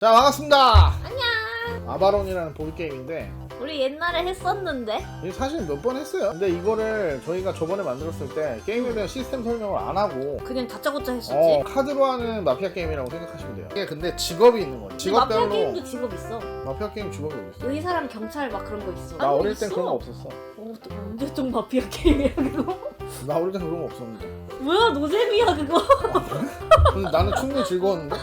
자, 반갑습니다. 안녕. 아바론이라는 보드게임인데 우리 옛날에 했었는데. 이게 사실 몇 번 했어요. 근데 이거를 저희가 저번에 만들었을 때 게임에 대한 시스템 설명을 안 하고 그냥 다짜고짜 했었지. 카드로 하는 마피아 게임이라고 생각하시면 돼요. 이게 근데 직업이 있는 거예요. 근데 직업별로 마피아 게임도 직업 있어. 마피아 게임 직업이 어디 있어? 의사랑 경찰 막 그런 거 있어. 나 아니, 어릴 땐 있어. 그런 거 없었어. 또 언제적 마피아 게임이야 그거? 나 어릴 땐 그런 거 없었는데. 뭐야 노잼이야 그거? 근데 나는 충분히 즐거웠는데.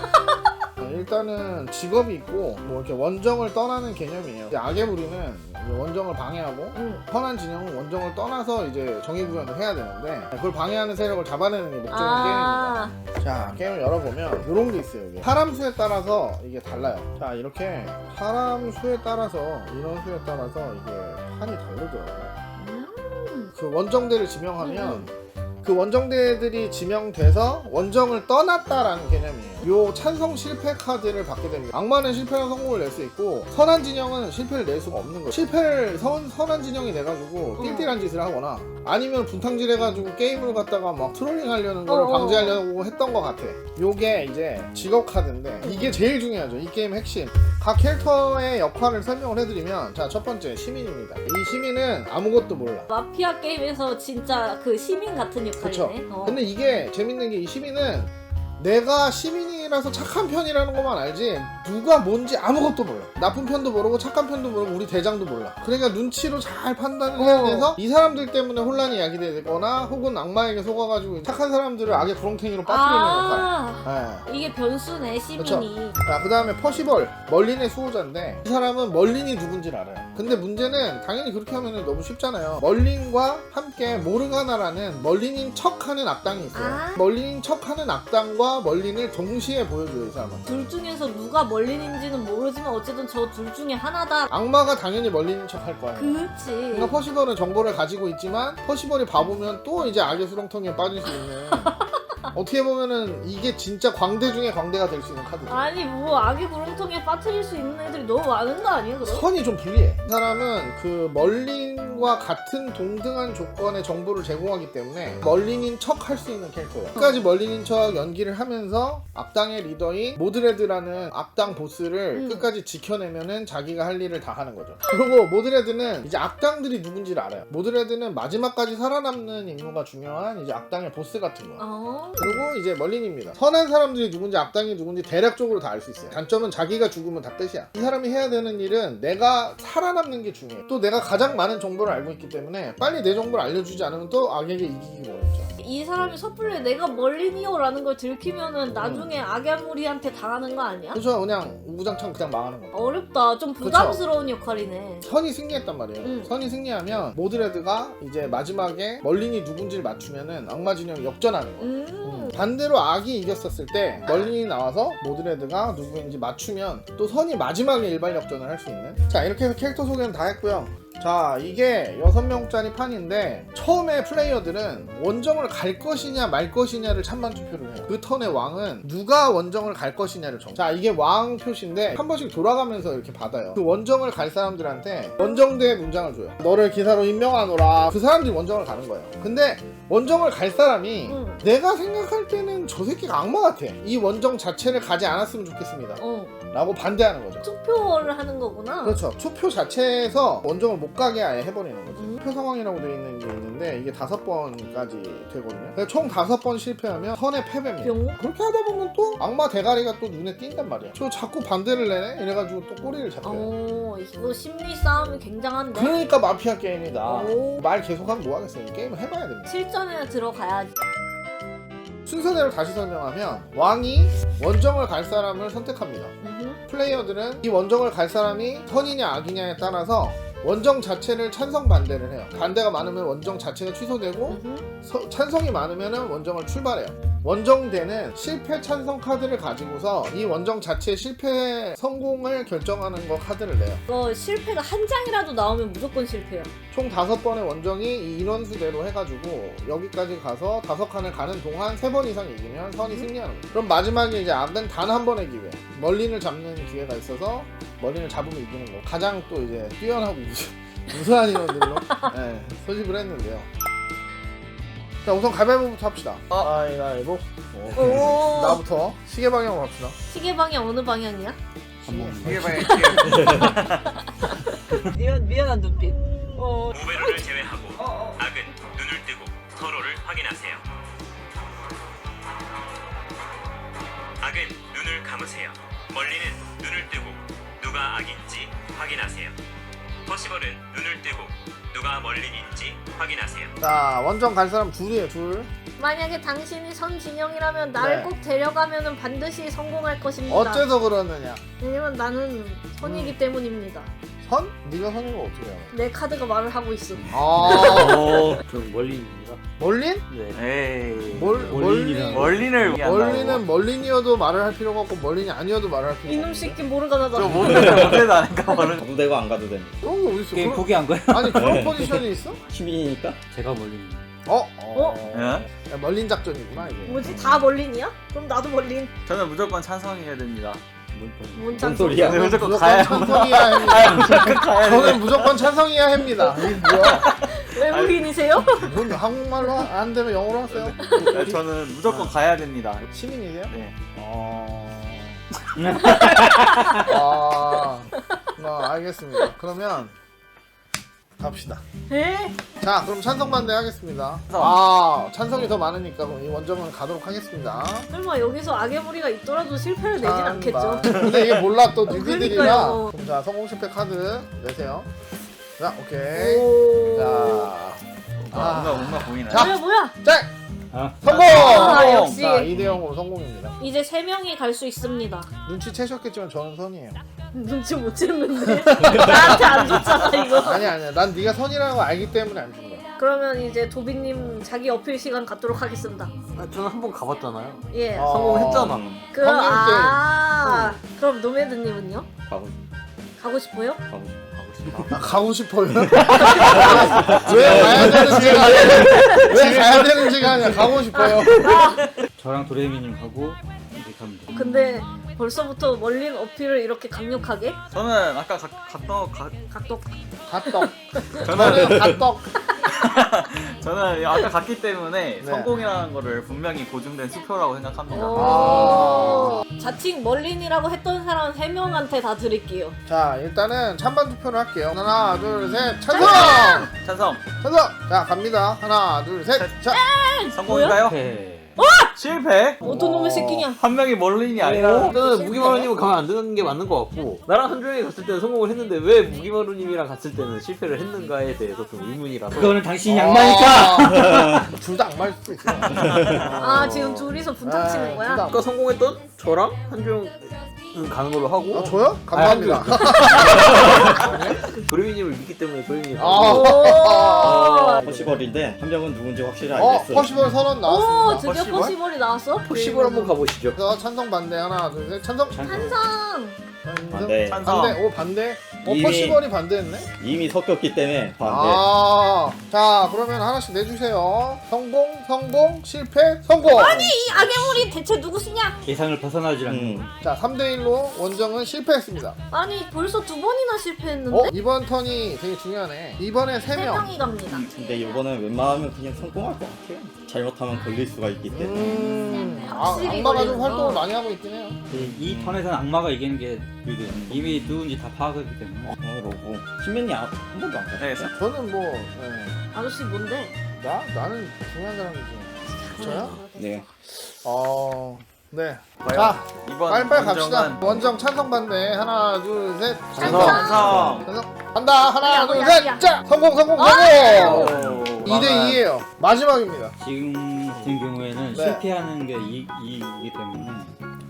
일단은 직업이 있고 뭐 이렇게 원정을 떠나는 개념이에요. 이제 악의 무리는 원정을 방해하고 응. 선한 진영은 원정을 떠나서 이제 정의구현을 해야 되는데 그걸 방해하는 세력을 잡아내는 게 목적인 아. 게임입니다. 자, 게임을 열어보면 이런 게 있어요. 이게 사람 수에 따라서 이게 달라요. 자, 이렇게 사람 수에 따라서 인원 수에 따라서 이게 판이 다르더라고요. 그 원정대를 지명하면 그 원정대들이 지명돼서 원정을 떠났다라는 개념이에요. 요 찬성 실패 카드를 받게 됩니다. 악마는 실패나 성공을 낼 수 있고 선한 진영은 실패를 낼 수가 없는 거예요. 실패를 선한 진영이 돼가지고 띨띨한 짓을 하거나 아니면 분탕질 해가지고 게임을 갖다가 막 트롤링 하려는 거를 방지하려고 했던 것 같아. 요게 이제 직업 카드인데 이게 제일 중요하죠. 이 게임 핵심. 각 캐릭터의 역할을 설명을 해드리면 자, 첫 번째 시민입니다. 이 시민은 아무것도 몰라. 마피아 게임에서 진짜 그 시민 같은 그쵸. 역할이네. 근데 이게 재밌는 게 이 시민은 내가 시민이라서 착한 편이라는 것만 알지 누가 뭔지 아무것도 몰라. 나쁜 편도 모르고 착한 편도 모르고 우리 대장도 몰라. 그러니까 눈치로 잘 판단을 해야 돼서 이 사람들 때문에 혼란이 야기되거나 혹은 악마에게 속아가지고 착한 사람들을 악의 구렁텅이로 빠뜨리는 역할. 네. 이게 변수네 시민이. 자, 그 다음에 퍼시벌 멀린의 수호자인데 이 사람은 멀린이 누군지를 알아요. 근데 문제는 당연히 그렇게 하면 너무 쉽잖아요. 멀린과 함께 모르가나라는 멀린인 척하는 악당이 있어요. 멀린인 척하는 악당과 멀린을 동시에 보여줘요. 이 사람은 둘 중에서 누가 멀린인지는 모르지만 어쨌든 저 둘 중에 하나다. 악마가 당연히 멀린인 척 할 거야. 그치. 그러니까 퍼시벌은 정보를 가지고 있지만 퍼시벌이 바보면 또 이제 악의 수렁텅이에 빠질 수 있는 어떻게 보면은 이게 진짜 광대 중에 광대가 될 수 있는 카드죠. 아니 뭐 악의 구렁텅이에 빠뜨릴 수 있는 애들이 너무 많은 거 아니야 그럼? 선이 좀 불리해. 이 사람은 그 멀린과 같은 동등한 조건의 정보를 제공하기 때문에 멀린인 척 할 수 있는 캐릭터예요. 끝까지 멀린인 척 연기를 하면서 악당의 리더인 모드레드라는 악당 보스를 끝까지 지켜내면은 자기가 할 일을 다 하는 거죠. 그리고 모드레드는 이제 악당들이 누군지를 알아요. 모드레드는 마지막까지 살아남는 임무가 중요한 이제 악당의 보스 같은 거예요. 그리고 이제 멀린입니다. 선한 사람들이 누군지 악당이 누군지 대략적으로 다 알 수 있어요. 단점은 자기가 죽으면 다 끝이야. 이 사람이 해야 되는 일은 내가 살아남는 게 중요해. 또 내가 가장 많은 정보를 알고 있기 때문에 빨리 내 정보를 알려주지 않으면 또 악에게 이기기가 어렵죠. 이 사람이 섣불리 내가 멀린이요라는 걸 들키면은 나중에 악야무리한테 당하는 거 아니야? 그래서 그냥 우구장창 그냥 망하는 거죠. 어렵다. 좀 부담스러운 역할이네. 선이 승리했단 말이에요. 선이 승리하면 모드레드가 이제 마지막에 멀린이 누군지를 맞추면은 악마 진영이 역전하는 거예요. 반대로 악이 이겼었을 때 멀린이 나와서 모드레드가 누구인지 맞추면 또 선이 마지막에 일반 역전을 할 수 있는. 자, 이렇게 해서 캐릭터 소개는 다 했고요. 자, 이게 6명짜리 판인데 처음에 플레이어들은 원정을 갈 것이냐 말 것이냐를 찬반 투표를 해요. 그 턴의 왕은 누가 원정을 갈 것이냐를 정해요. 자, 이게 왕 표시인데 한 번씩 돌아가면서 이렇게 받아요. 그 원정을 갈 사람들한테 원정대 문장을 줘요. 너를 기사로 임명하노라. 그 사람들이 원정을 가는 거예요. 근데 원정을 갈 사람이 내가 생각할 때는 저 새끼가 악마 같아. 이 원정 자체를 가지 않았으면 좋겠습니다. 라고 반대하는 거죠. 투표를 하는 거구나. 그렇죠. 투표 자체에서 원정을 못 가게 아예 해버리는 거죠. 투표 상황이라고 되어 있는 게 있는데 이게 5번까지 되거든요. 그래서 총 5번 실패하면 선의 패배입니다. 병? 그렇게 하다 보면 또 악마 대가리가 또 눈에 띈단 말이야. 저 자꾸 반대를 내네? 이래가지고 또 꼬리를 잡혀요. 이거 심리 싸움이 굉장한데? 그러니까 마피아 게임이다. 오. 말 계속하면 뭐하겠어요. 이 게임을 해봐야 됩니다. 실전에 들어가야지. 순서대로 다시 설명하면 왕이 원정을 갈 사람을 선택합니다. 플레이어들은 이 원정을 갈 사람이 선이냐 악이냐에 따라서 원정 자체를 찬성 반대를 해요. 반대가 많으면 원정 자체가 취소되고 찬성이 많으면 원정을 출발해요. 원정대는 실패 찬성 카드를 가지고서 이 원정 자체의 실패 성공을 결정하는 거 카드를 내요. 이거 실패가 한 장이라도 나오면 무조건 실패야. 총 5번의 원정이 이 인원수대로 해가지고 여기까지 가서 5칸을 가는 동안 3번 이상 이기면 선이 승리하는 거예요. 그럼 마지막에 이제 악은 단 한 번의 기회, 멀린을 잡는 기회가 있어서 멀린을 잡으면 이기는 거. 가장 또 이제 뛰어나고 우수한 인원들로 소집을 했는데요. 자, 우선 가위바위보부터 합시다. 가위바위보. 오. 나부터 시계 방향으로 합시다. 시계 방향 어느 방향이야? 이게 봐야 미안한 눈빛. 모배를 제외하고 악은 눈을 뜨고 서로를 확인하세요. 악은 눈을 감으세요. 멀리는 눈을 뜨고 누가 악인지 확인하세요. 퍼시벌은 눈을 뜨고 누가 멀린인지 확인하세요. 자 원정 갈 사람 둘이에요 둘. 만약에 당신이 선 진영이라면 나를 네. 꼭 데려가면은 반드시 성공할 것입니다. 어째서 그러느냐? 왜냐면 나는 선이기 때문입니다. 선? 네가 선이면 어떻게 알아? 내 카드가 말을 하고 있어. 아 좀 멀리입니다. 멀린? 네. 에이. 멀린. 멀린을 멀린은 멀린이어도 말을 할 필요가 없고 멀린이 아니어도 말을 할 필요가 이놈 없는데. 새끼 모르가나다. 저 못해도 아닌가 멀린. 가도 되고 안 가도 됩니다. 그런 게 어딨어? 게임 포기한 거야? 아니 그런 포지션이 있어? 시민이니까 제가 멀리입니다. 예? 야, 멀린 작전이구나 이게. 뭐지? 다 멀린이야? 그럼 나도 멀린. 저는 무조건 찬성해야 됩니다. 뭔 뭔 소리야? 네, 무조건 무조건 가야 찬성이야 합니다. 저는 무조건 찬성이야 합니다. 이게 뭐야? 외국인이세요? 뭔 한국말로 안 되면 영어로 하세요. 네, 저는 무조건 가야 됩니다. 시민이세요? 네. 알겠습니다. 그러면 갑시다. 에? 자, 그럼 찬성 반대 하겠습니다. 찬성. 찬성이 더 많으니까 그럼 이 원정은 가도록 하겠습니다. 설마 여기서 악의 무리가 있더라도 실패를 내진 않겠죠? 근데 이게 몰라 또 뉴비들이라. 그러니까요. 그럼 자, 성공 실패 카드 내세요. 자, 오케이. 오. 자, 뭔가 보이나요? 자. 뭐야? 짤! 아. 성공! 아, 역시. 자, 2대0으로 성공입니다. 이제 3명이 갈 수 있습니다. 눈치채셨겠지만 저는 선이에요. 눈치 못 챘는데 나한테 안 줬잖아 이거. 아니야. 난 네가 선이라는 걸 알기 때문에 안 준 거야. 그러면 이제 도비님 자기 어필 시간 갖도록 하겠습니다. 아, 저는 한 번 가봤잖아요. 예. 성공했잖아. 그럼 성공 그럼 노매드님은요? 가고 가고 싶어요? 가고 싶어요. 왜 가야 되는지가 왜 가야 되는지가 아니라 가고 싶어요. 저랑 도레미님 하고 이제 가면 돼. 근데 벌써부터 멀린 어필을 이렇게 강력하게? 저는 아까 각도. 갓떡. 저는 갓떡. 저는 아까 갔기 때문에 네. 성공이라는 거를 분명히 보증된 수표라고 생각합니다. 오. 자칭 멀린이라고 했던 사람 3명한테 다 드릴게요. 자, 일단은 찬반 투표를 할게요. 하나, 둘, 셋, 찬성! 찬성. 찬성! 자, 갑니다. 하나, 둘, 셋, 자. 성공인가요? 네. 실패? 어떤 놈의 새끼냐? 한 명이 멀린이 아니라 일단은 무기마루님은 가면 안 되는 게 맞는 것 같고 나랑 한종이 갔을 때는 성공을 했는데 왜 무기마루님이랑 갔을 때는 실패를 했는가에 대해서 좀 의문이라서 그거는 당신이 악마니까. 둘 다 악마일 수도 있어요. 아 지금 둘이서 분탕 치는 거야? 둘 다. 아까 성공했던 저랑 한종은 가는 걸로 하고 저요? 감사합니다. 도레미님을 믿기 때문에 도레미님 오. 퍼시벌인데 한 명은 누군지 확실히 알겠어. 퍼시벌 선언 오 나왔습니다. 드디어 퍼시벌? 퍼시벌이 나왔어? 포시벌 한번 가보시죠. 그래서 찬성 반대 하나, 둘, 셋, 찬성. 한상. 반대. 찬성. 반대. 오, 반대. 이미- 퍼시벌이 반대했네. 이미 섞였기 때문에 반대. 자, 그러면 하나씩 내주세요. 성공, 실패, 성공. 이 악의 물이 대체 누구시냐? 예상을 벗어나질 않는. 자, 3대1로 원정은 실패했습니다. 아니 벌써 2번이나 실패했는데? 이번 턴이 되게 중요하네. 이번에 3명. 3명이 갑니다. 근데 이거는 웬만하면 그냥 성공할 것 같아요. 잘못하면 걸릴 수가 있기 때문에. 확실히 악마가 좀 걸리는 활동을 거. 많이 하고 있긴 해요. 이 턴에서는 악마가 이기는 게 유리해. 이미 누군지 다 파악했기 때문에. 그러고 신면이 한 번도 안 갔어. 네, 저는 뭐, 아저씨 뭔데? 나는 중요한 사람이지. 저요? 네. 네. 과연 자, 이번 빨리빨리 갑시다. 원정은 원정 찬성 반대. 하나, 둘, 셋. 찬성. 찬성. 간다. 하나, 야, 둘, 야, 셋. 야. 자, 성공. 2대2에요. 마지막입니다. 지금 같은 경우에는 네. 실패하는 게 이익이기 때문에.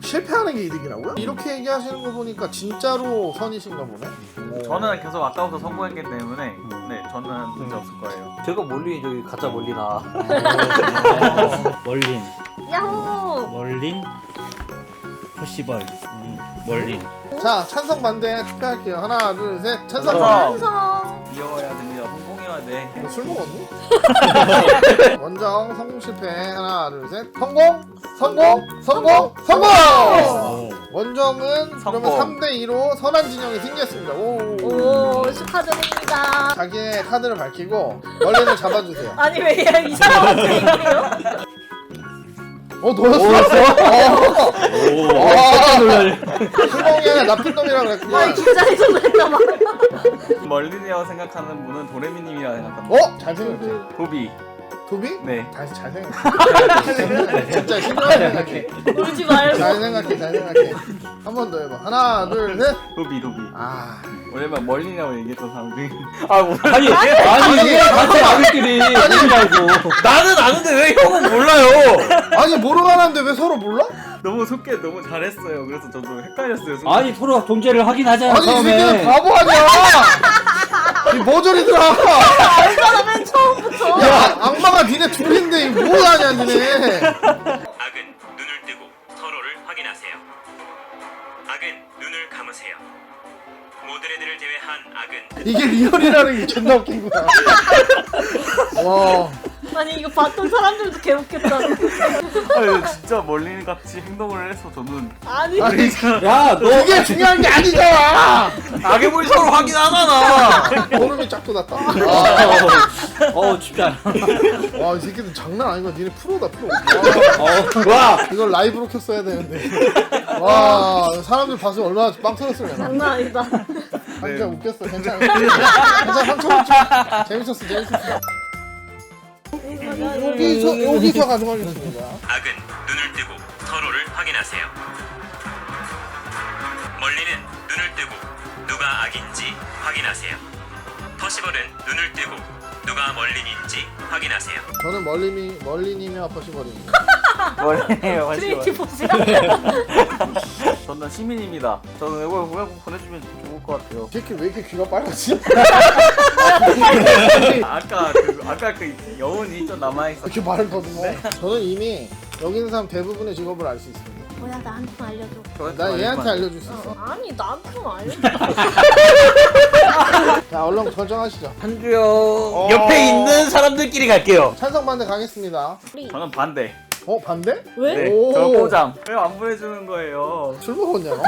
실패하는 게 이득이라고요? 이렇게 얘기하시는 거 보니까 진짜로 선이신가 보네. 저는 계속 아까부터 성공했기 때문에 네 저는 문제 없을 거예요. 제가 멀리 저기 가짜 멀리나 멀린, 야호! 멀린, 포시벌, 멀린. 자, 찬성 반대 투표할게요. 하나, 둘, 셋. 찬성. 찬성. 찬성. 이어야 됩니다. 성공해야 돼. 너 술 먹었니? 원정 성공 실패. 하나, 둘, 셋. 성공. 원정은 성공. 그러면 3대2로 선한 진영이 승리했습니다. 오 축하드립니다. 자기의 카드를 밝히고 멀린을 잡아주세요. 아니 왜 이 사람한테 이래요? 너였어? 깜짝 놀라네. 수봉이 아니라 나쁜 놈이라 그랬구나. 아니 긴장해서 그랬나봐. 멀린이라고 생각하는 분은 도레미님이라고 생각합니다. 잘생겼지. 도비. 도비? 네. 다시 잘생겼지. 진짜 신기하게 생각해. 울지 말고. 잘 생각해. 한 번 더 해봐. 하나, 둘, 셋. 도비. 아. 원래만 멀린이라고 얘기했던 사람 중에 아 뭐. 아니 왜 같이 아들끼리 아니라고. 나는 아는데 왜 형은 몰라요? 아니 모르고 하는데 왜 서로 몰라? 너무 속게 너무 잘했어요. 그래서 저도 헷갈렸어요. 순간. 아니 서로 존재를 확인하잖아 아니 이 새끼는 처음에. 바보 아니야. 이 모조리들아. 알잖아 맨 처음부터. 야 악마가 니네 둘인데 이거 뭐 하냐 니네. 악은 눈을 뜨고 서로를 확인하세요. 악은 눈을 감으세요. 모드레드를 제외한 악은 이게 리얼이라는 게 존나 웃긴구나. 와. 아니 이거 봤던 사람들도 개웃겠다. 아니, 진짜 멀린 같이 행동을 해서 저는 아니 아니 야너 그게 중요한 게 아니잖아. 악의 물 서로 확인하잖아. 소름이 쫙 돋았다. 춥지 않아. 와이 새끼들 장난 아니고 니네 프로다 프로. 와 이걸 라이브로 켰어야 되는데. 와 사람들 봤으면 얼마나 빵 터졌을려나. 장난 아니다. 진짜 웃겼어. 괜찮아. 괜찮아. 재밌었어. 여기서 가져가겠습니다. 악은 눈을 뜨고 서로를 확인하세요. 멀리는 눈을 뜨고 누가 악인지 확인하세요. 퍼시벌은 눈을 뜨고 누가 멀린인지 확인하세요. 저는 멀리님이와 퍼시벌입니다. 멀린이에요. 크리에이티브시야. 저는 시민입니다. 저는 이거 보내주면 좋을 것 같아요. 이 새끼 왜 이렇게 귀가 빨갛지? 아까 그 여운이 좀 남아 있어. 이렇게 말을 더듬어. 저는 이미 여기 있는 사람 대부분의 직업을 알 수 있습니다. 뭐야 나한테 좀 알려줘. 나 얘한테 알려줄 수 있어. 아니 나한테 좀 알려줘. 자 얼른 결정하시죠. 한주 형 옆에 있는 사람들끼리 갈게요. 찬성 반대 가겠습니다. 우리 저는 반대. 반대? 왜? 네, 오. 저 포장. 왜 안 보내주는 거예요? 술 먹었냐고?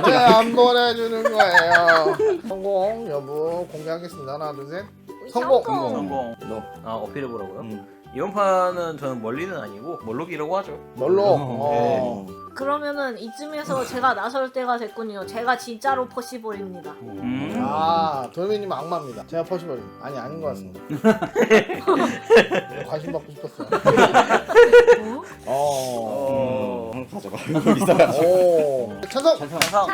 왜안 보내주는 거예요? 성공 여부 공개하겠습니다. 하나 둘 셋. 성공. 성공. 어필해보라고요? 이번 판은 저는 멀리는 아니고 멀록이라고 하죠. 뭘로? 그러면은 이쯤에서 제가 나설 때가 됐군요. 제가 진짜로 퍼시벌입니다. 돌미님 악마입니다. 제가 퍼시벌이 아닌 것 같습니다. 관심 받고 싶었어요. 가져가. 이거 찬성. 찬성.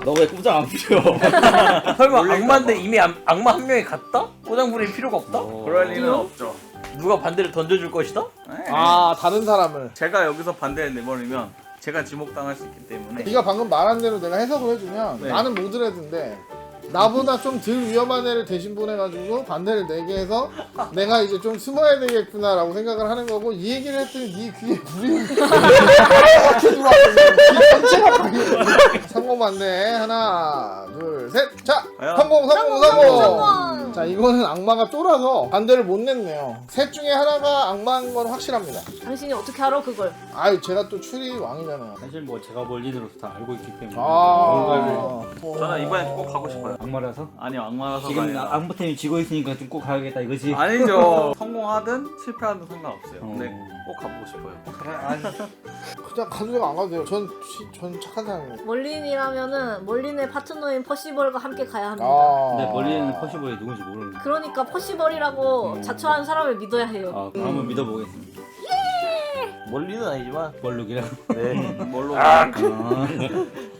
너 왜 꾸장 안 부려? 설마 악마인데 이미 악마 한 명이 갔다? 꼬장 부릴 필요가 없다? 그럴 리는 없죠. 누가 반대를 던져줄 것이다? 네. 다른 사람을. 제가 여기서 반대를 내버리면 제가 지목당할 수 있기 때문에. 네가 방금 말한 대로 내가 해석을 해주면 네. 나는 모드레드인데 나보다 좀 덜 위험한 애를 대신 보내가지고 반대를 내게 해서 내가 이제 좀 숨어야 되겠구나 라고 생각을 하는 거고 이 얘기를 했더니 네 귀에 불이 같이 들어왔어. 귀 전체가 불이. 성공 반대. 하나 둘 셋. 자 과연? 성공. 성공. 자 이거는 악마가 쫄아서 반대를 못 냈네요. 셋 중에 하나가 악마인 건 확실합니다. 당신이 어떻게 알아 그걸? 아유 제가 또 추리 왕이잖아요. 사실 뭐 제가 멀린으로서 다 알고 있기 때문에 저는 이번에 꼭 가고 싶어요. 악마라서 아니요, 악마라서가 지금 아니라. 악마팀이 지고 있으니까 좀 꼭 가야겠다 이거지. 아니죠. 성공하든 실패하든 상관없어요. 근데 어. 꼭 가보고 싶어요. 그냥 가도 되고 안 가도 돼요. 전 착한 사람이에요. 멀린이라면은 멀린의 파트너인 퍼시벌과 함께 가야 합니다. 근데 멀리는 퍼시벌이 누군지 모르는. 그러니까 퍼시벌이라고 자처한 사람을 믿어야 해요. 한번 믿어보겠습니다. 멀리는 아니지만 멀룩이라고. 네. 뭘로?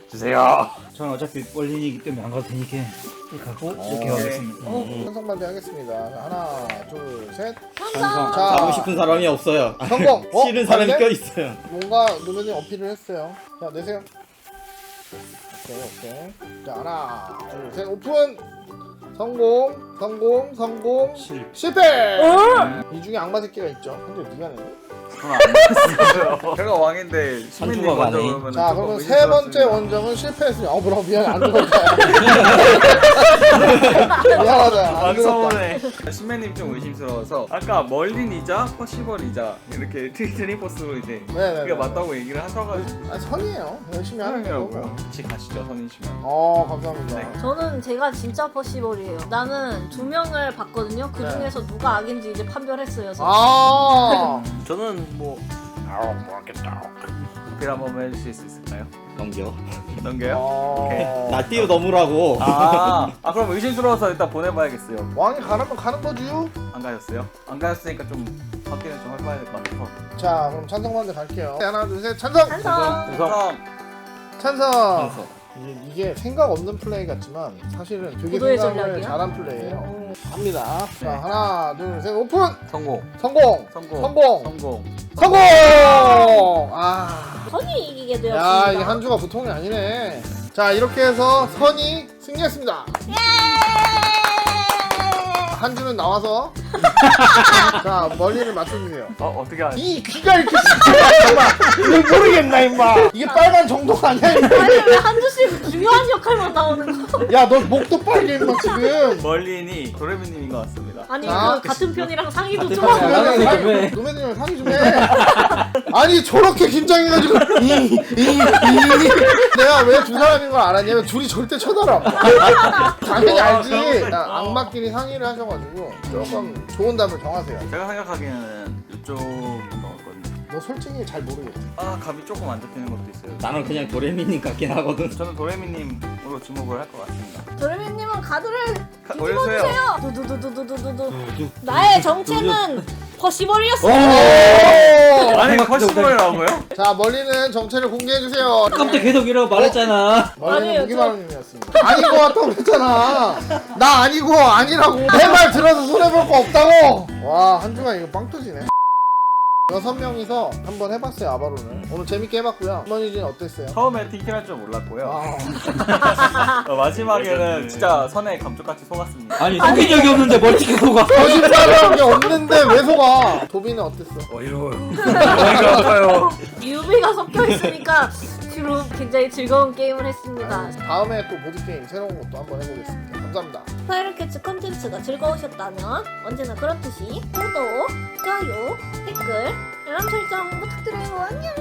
주세요. 저는 어차피 멀린이기 때문에 안 가도 되니까 이렇게 가고 이렇게 가겠습니다. 찬성반대 하겠습니다. 하나, 둘, 셋. 찬성. 자, 가고 싶은 사람이 없어요. 성공. 싫은 사람이 반대? 껴 있어요. 뭔가 누르님 어필을 했어요. 자, 내세요. 오케이. 자, 하나, 둘, 셋. 오픈. 성공. 실패. 이 중에 악마 새끼가 있죠. 근데 네가 냈네. 저는 안 봤어요. 제가 왕인데 시민님 한주가 먼저 가네. 그러면 자, 그러면 세 번째 원정은 실패했으니. 뭐라고 미안해. 안 들었다. 미안하다. 안 들었다. 방송에 시민님 좀 의심스러워서 아까 멀린이자 퍼시벌이자 이렇게 트리포스로 이제 네네. 그게 맞다고 얘기를 하셔가지고 선이에요. 열심히 하는 거고. 사랑이라고요. 같이 가시죠, 선이시면. 감사합니다. 네. 저는 제가 진짜 퍼시벌이에요. 나는 2명을 봤거든요. 그 중에서 누가 악인지 이제 판별했어요. 저는. 아, 저는 뭐 어필 한번 해주실 수 있을까요? 넘겨. 넘겨요? 어... 나 뛰어넘으라고. 그럼 의심스러워서 일단 보내봐야겠어요. 왕이 가라면 가는 거지. 안 가셨어요? 안 가셨으니까 좀 확인을 좀 해봐야 될 것 같아서. 자, 그럼 찬성 먼저 갈게요. 하나, 둘, 셋, 찬성. 찬성. 우선 찬성. 이게 생각 없는 플레이 같지만 사실은 되게 구도의 생각을 전략이야? 잘한 플레이예요. 갑니다. 자, 하나, 둘, 셋, 오픈. 성공. 성공. 성공. 성공. 성공. 성공. 아. 선이 이기게 야, 되었습니다. 이게 한 주가 보통이 아니네. 자, 이렇게 해서 선이 승리했습니다. 한 주는 나와서 자, 멀리를 맞춰주세요. 어떻게 하지? 이 귀가 이렇게 시끄러워, 임마. 이걸 모르겠나, 임마. 이게 빨간 정도가 아니야, 임마. 아니 왜 한주씩 중요한 역할만 나오는 거? 야, 너 목도 빨개, 임마, 지금. 멀린이 도레미님인 것 같습니다. 아니 자. 그 같은 편이랑 상의도 같은 좀 편이랑 하고. 상의 좀 해. 노매드님 상의 좀 해. 아니, 저렇게 긴장해가지고 내가 왜 두 사람인 걸 알았냐면 둘이 절대 쳐다를 안 봐. 당연히 알지. 자, 악마끼리 상의를 하셔가지고 조금 좋은 답을 정하세요. 제가 생각하기에는 이쪽인 것 같거든요. 너 솔직히 잘 모르겠지. 감이 조금 안 잡히는 것도 있어요. 나는 그냥 도레미님 같긴 하거든. 저는 도레미님으로 주목을 할 것 같습니다. 도레미님은 카드를 올려주세요. 뒤집어주세요. 두두두두두두두. 나의 정체는 퍼시벌이었어. 아니 퍼시벌 나오고요? 자, 멀리는 정체를 공개해주세요. 깜짝 계속 이러고 말했잖아. 멀리는 아니에요, 무기바람님이었습니다. 아닌 것 같다고 그랬잖아. 나 아니고 아니라고. 내 말 들어서 손해볼 거 없다고. 와, 한 주간 이거 빵 터지네. 6명이서 한번 해봤어요, 아바로를. 오늘 재밌게 해봤고요. 한번이진 어땠어요? 처음에 팅킬할 줄 몰랐고요. 아, 마지막에는 진짜 선에 감쪽같이 속았습니다. 아니 속인 적이 없는데 뭘 찍고 속아. 거짓말하는 게 없는데 왜 속아? 도비는 어땠어? 어이가 아파요. 유비가 섞여 있으니까 주로 굉장히 즐거운 게임을 했습니다. 다음에 또 보드게임 새로운 것도 한번 해보겠습니다. 감사합니다. 파이널캐치 컨텐츠가 즐거우셨다면 언제나 그렇듯이 구독, 좋아요, 댓글, 알람 설정 부탁드려요. 안녕.